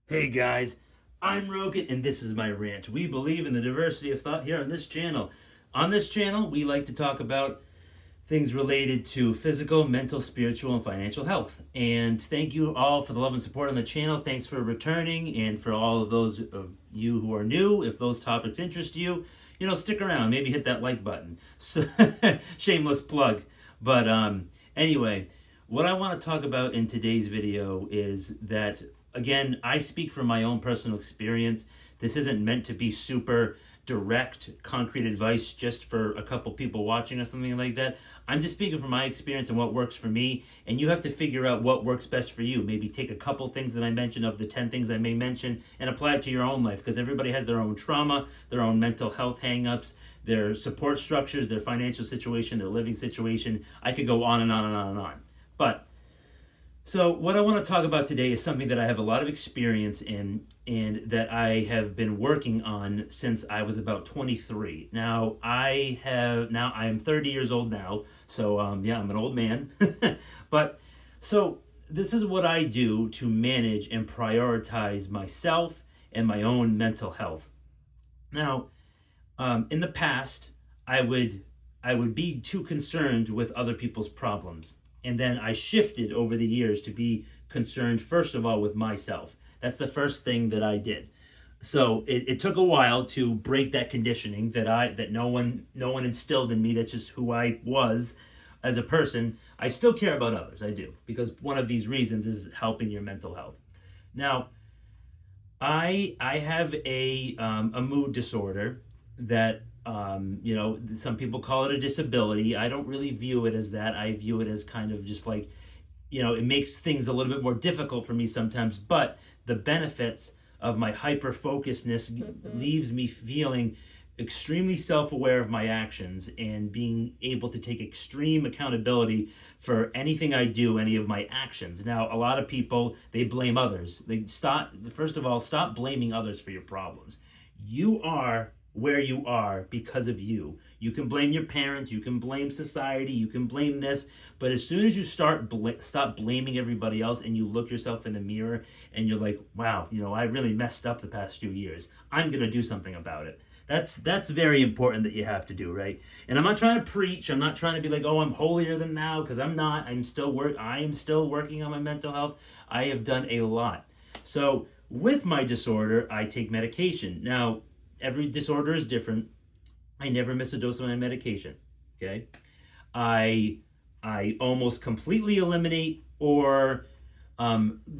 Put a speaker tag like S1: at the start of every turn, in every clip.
S1: Hey guys, I'm Rogan and this is my rant. We believe in the diversity of thought here on this channel. On this channel, we like to talk about things related to physical, mental, spiritual, and financial health. And thank you all for the love and support on the channel. Thanks for returning, and for all of those of you who are new, if those topics interest you, stick around. Maybe hit that like button. So, shameless plug. But anyway, what I want to talk about in today's video is that, again, I speak from my own personal experience. This isn't meant to be super direct, concrete advice just for a couple people watching or something like that. I'm just speaking from my experience and what works for me, and you have to figure out what works best for you. Maybe take a couple things that I mentioned of the 10 things I may mention and apply it to your own life, because everybody has their own trauma, their own mental health hangups, their support structures, their financial situation, their living situation. I could go on and on and on and on. But so, what I want to talk about today is something that I have a lot of experience in and that I have been working on since I was about 23. Now, I am 30 years old now, so yeah, I'm an old man. But so this is what I do to manage and prioritize myself and my own mental health. Now, in the past, I would be too concerned with other people's problems. And then I shifted over the years to be concerned, first of all, with myself. That's the first thing that I did. So it took a while to break that conditioning that no one instilled in me. That's just who I was as a person. I still care about others. I do, because one of these reasons is helping your mental health. Now, I have a mood disorder that some people call it a disability. I don't really view it as that. I view it as kind of just like, it makes things a little bit more difficult for me sometimes, but the benefits of my hyper focusedness leaves me feeling extremely self-aware of my actions and being able to take extreme accountability for anything I do, any of my actions. Now, a lot of people, they blame others. First of all, stop blaming others for your problems. You are where you are because of you. You can blame your parents, you can blame society, you can blame this, but as soon as you stop blaming everybody else and you look yourself in the mirror and you're like, wow, I really messed up the past few years. I'm going to do something about it. That's very important that you have to do, right? And I'm not trying to preach. I'm not trying to be like, oh, I'm holier than thou, because I'm not. I am still working on my mental health. I have done a lot. So with my disorder, I take medication. Now, every disorder is different. I never miss a dose of my medication. Okay, I almost completely eliminate or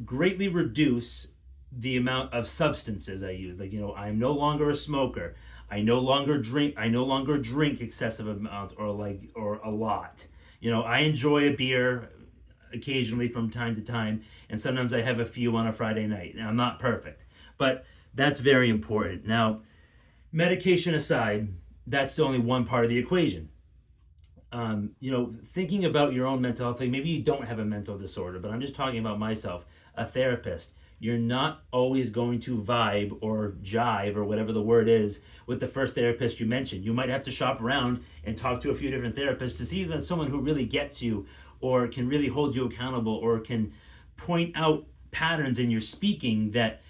S1: greatly reduce the amount of substances I use. Like, I'm no longer a smoker. I no longer drink excessive amount or a lot. I enjoy a beer occasionally from time to time, and sometimes I have a few on a Friday night. And I'm not perfect, but that's very important. Now, medication aside, that's only one part of the equation. Thinking about your own mental health, like maybe you don't have a mental disorder, but I'm just talking about myself, a therapist. You're not always going to vibe or jive or whatever the word is with the first therapist you mentioned. You might have to shop around and talk to a few different therapists to see that someone who really gets you or can really hold you accountable or can point out patterns in your speaking that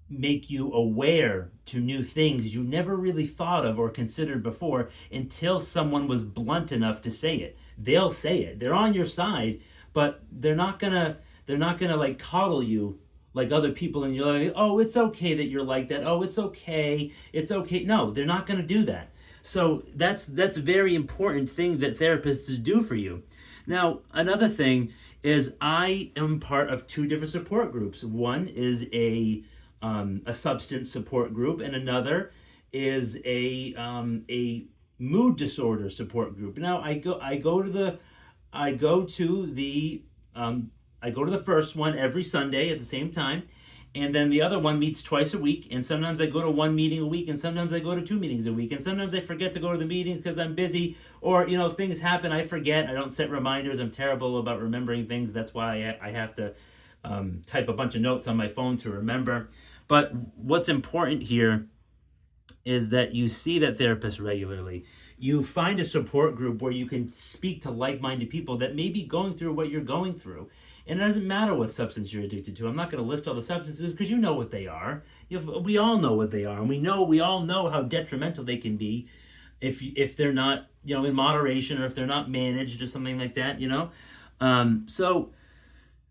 S1: make you aware to new things you never really thought of or considered before until someone was blunt enough to say it. They'll say it. They're on your side, but they're not gonna like coddle you like other people and you're like, oh, it's okay that you're like that. Oh, it's okay. It's okay. No, they're not gonna do that. So that's a very important thing that therapists do for you. Now, another thing is I am part of two different support groups. One is a substance support group, and another is a mood disorder support group. Now, I go to the first one every Sunday at the same time, and then the other one meets twice a week. And sometimes I go to one meeting a week, and sometimes I go to two meetings a week, and sometimes I forget to go to the meetings because I'm busy, or things happen. I forget. I don't set reminders. I'm terrible about remembering things. That's why I have to type a bunch of notes on my phone to remember. But what's important here is that you see that therapist regularly. You find a support group where you can speak to like-minded people that may be going through what you're going through. And it doesn't matter what substance you're addicted to. I'm not going to list all the substances because you know what they are. We all know what they are, and we all know how detrimental they can be if they're not, in moderation, or if they're not managed or something like that. So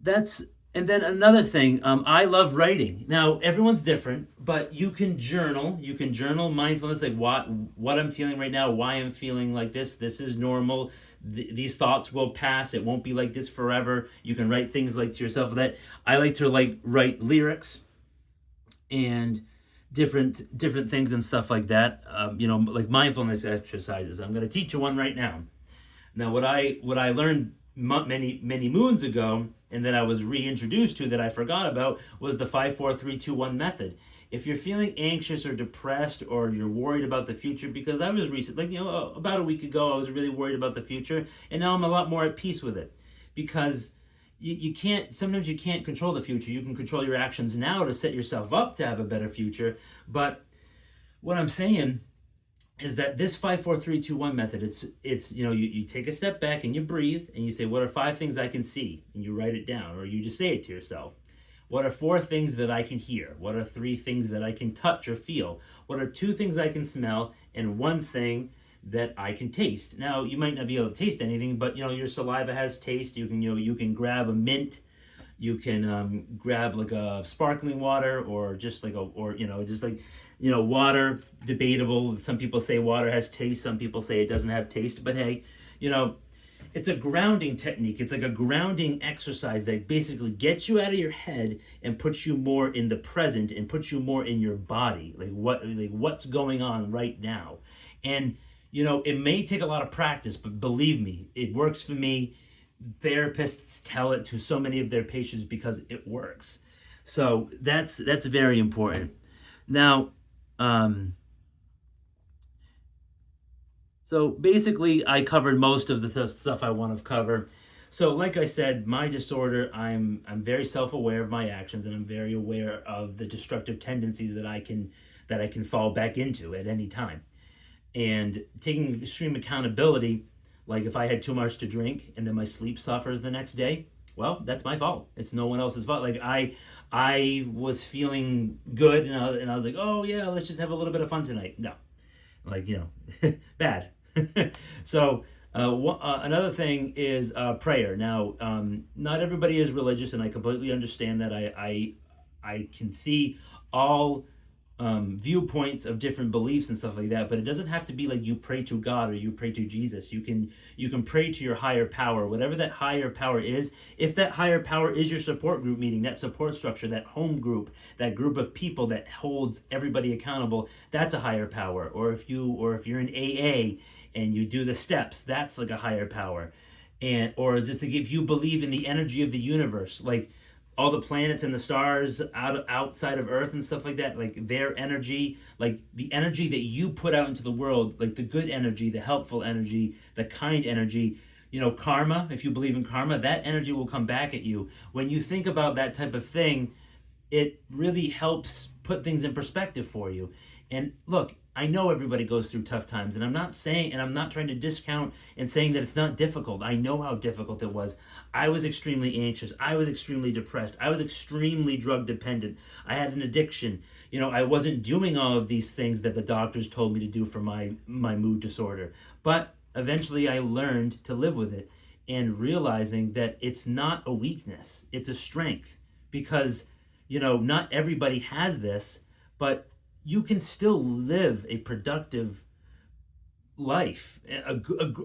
S1: that's. And then another thing, I love writing. Now, everyone's different, but you can journal. You can journal mindfulness, like what I'm feeling right now, why I'm feeling like this. This is normal. These thoughts will pass. It won't be like this forever. You can write things like to yourself. That I like to write lyrics and different things and stuff like that. Like mindfulness exercises. I'm going to teach you one right now. Now, what I learned many moons ago, and that I was reintroduced to, that I forgot about, was the 5-4-3-2-1 method. If you're feeling anxious or depressed, or you're worried about the future, because I was recently, about a week ago, I was really worried about the future, and now I'm a lot more at peace with it, because sometimes you can't control the future. You can control your actions now to set yourself up to have a better future. But what I'm saying is that this 5-4-3-2-1 method, it's you take a step back and you breathe and you say, what are 5 things I can see? And you write it down, or you just say it to yourself. What are 4 things that I can hear? What are 3 things that I can touch or feel? What are 2 things I can smell? And 1 thing that I can taste. Now, you might not be able to taste anything, but your saliva has taste. You can grab a mint. You can grab like a sparkling water, or just like water. Debatable. Some people say water has taste. Some people say it doesn't have taste. But hey, it's a grounding technique. It's like a grounding exercise that basically gets you out of your head and puts you more in the present, and puts you more in your body. What's going on right now. And it may take a lot of practice, but believe me, it works for me. Therapists tell it to so many of their patients because it works. So that's very important. Now, so basically I covered most of the stuff I want to cover. So like I said, my disorder, I'm very self-aware of my actions, and I'm very aware of the destructive tendencies that I can fall back into at any time. And taking extreme accountability, like if I had too much to drink and then my sleep suffers the next day, well, that's my fault. It's no one else's fault. Like I was feeling good, and I was like, oh yeah, let's just have a little bit of fun tonight. No, bad. So another thing is prayer. Now, not everybody is religious, and I completely understand that. I can see all viewpoints of different beliefs and stuff like that, but it doesn't have to be like you pray to God or you pray to Jesus. You can pray to your higher power, whatever that higher power is. If that higher power is your support group meeting, that support structure, that home group, that group of people that holds everybody accountable, that's a higher power. Or if you're in AA and you do the steps, that's like a higher power. Or just like if you believe in the energy of the universe, like all the planets and the stars outside of Earth and stuff like that, like their energy, like the energy that you put out into the world, like the good energy, the helpful energy, the kind energy, karma, if you believe in karma, that energy will come back at you. When you think about that type of thing, it really helps put things in perspective for you. And look, I know everybody goes through tough times, and I'm not trying to discount and saying that it's not difficult. I know how difficult it was. I was extremely anxious. I was extremely depressed. I was extremely drug dependent. I had an addiction. I wasn't doing all of these things that the doctors told me to do for my mood disorder. But eventually I learned to live with it, and realizing that it's not a weakness, it's a strength. Because, not everybody has this, but you can still live a productive life,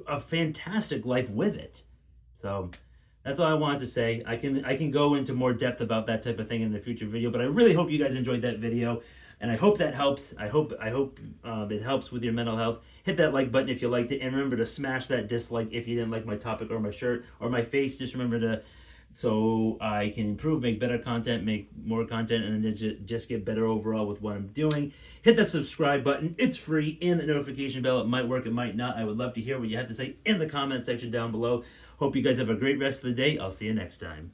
S1: a fantastic life with it. So that's all I wanted to say. I can go into more depth about that type of thing in the future video, but I really hope you guys enjoyed that video, and I hope that helped. I hope it helps with your mental health. Hit that like button if you liked it, and remember to smash that dislike if you didn't like my topic or my shirt or my face. Just remember to, so I can improve, make better content, make more content, and then just get better overall with what I'm doing. Hit that subscribe button. It's free. And the notification bell. It might work, it might not. I would love to hear what you have to say in the comment section down below. Hope you guys have a great rest of the day. I'll see you next time.